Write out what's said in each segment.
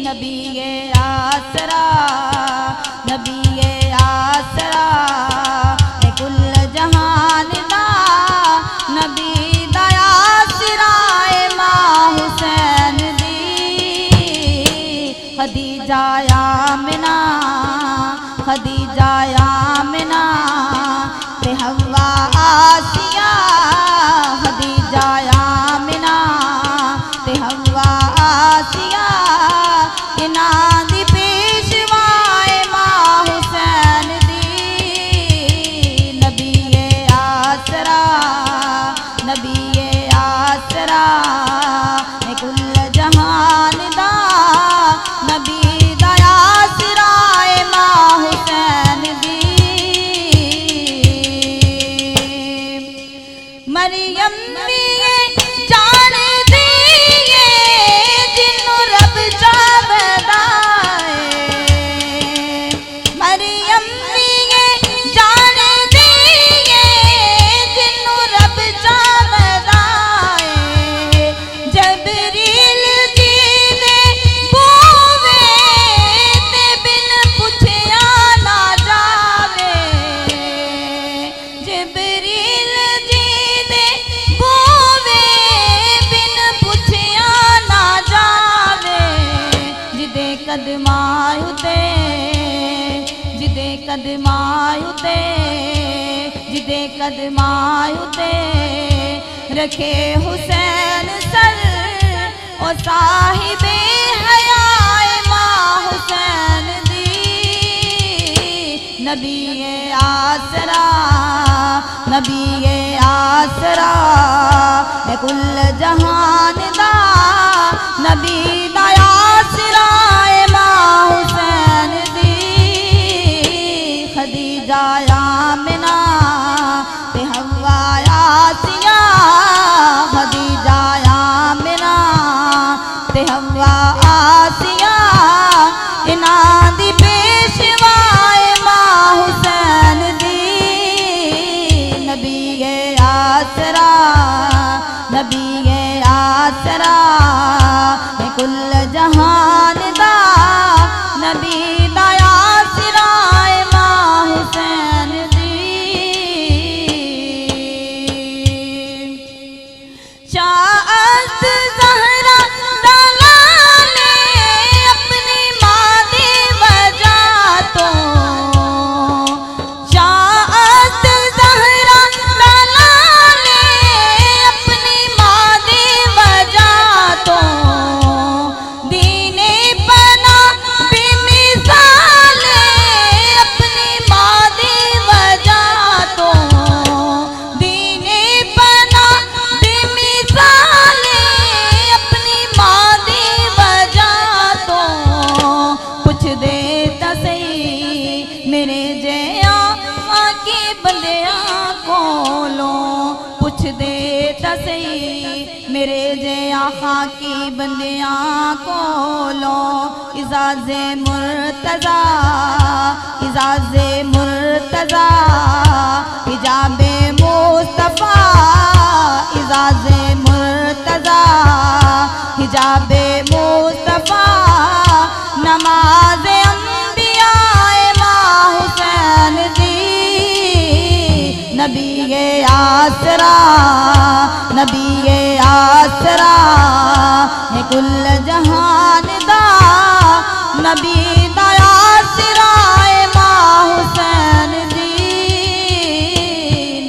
नबी आसरा, नबी आसरा ए कुल जहान दा, नबी दया सिराए मां हुसैन दी। खदीजा आमिना, खदीजा आमिना ते हवा आसिया, खदीजा आमिना ते हवा आसिया, इन्हां दी पेशवाए मां हुसैन दी। नबी आसरा, नबी आसरा ए कुल जहान दा, नबी दया सिराए मां हुसैन दी। मरियम जान दी जिन्नू रब जावदा है, मरियम जान दी जिन्नू रब जावदा है। जबरील जी दे बोवे ते बिन पुछया ना जावे, जबरील जी दे बोवे बिन पुछया ना जावे। जिदे कदमां उते, जिदे कदमां उते, जिदे कदमां उते रखे हुसैन सर, ओ साहिबे हयाए मां हुसैन दी। नबी आसरा, नबी आसरा ए कुल जहान दा, नबी दया सिराए मां हुसैन दी। खदीजा आमिना ते हवा आसिया, खदीजा आमिना ते हवा आसिया, इन्हां दी पेशवाए मां हुसैन दी। नबी आसरा, नबी आसरा ए कुल जहान दा, नबी दया सिराए मां हुसैन दी। शाअत ज़हरा दलाले अपनी मां दी वजह तो, शाअत ज़हरा दलाले अपनी मां दी वजह तो। दीने बना बेमिसाल अपनी मां दी वजह तो, दीने बना बेमिसाल अपनी मां दी वजह तो। पुछ दे तां सही मेरे जैया आके बंदियां कोलों, पुछ दे तां सही मेरे जैया खाकी बंदियां कोलों। इजाज़े मुर्तज़ा, इजाज़े मुर्तज़ा, हिजाबे मुस्तफ़ा, इजाज़े मुर्तज़ा, हिजाबे मुस्तफ़ा, नमाज़े अंबियाए मां हुसैन दी। नबी आसरा, नबी आसरा ए कुल जहान दा, नबी दया सिराए मां हुसैन दी।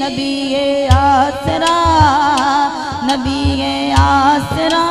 नबी आसरा, नबी आसरा।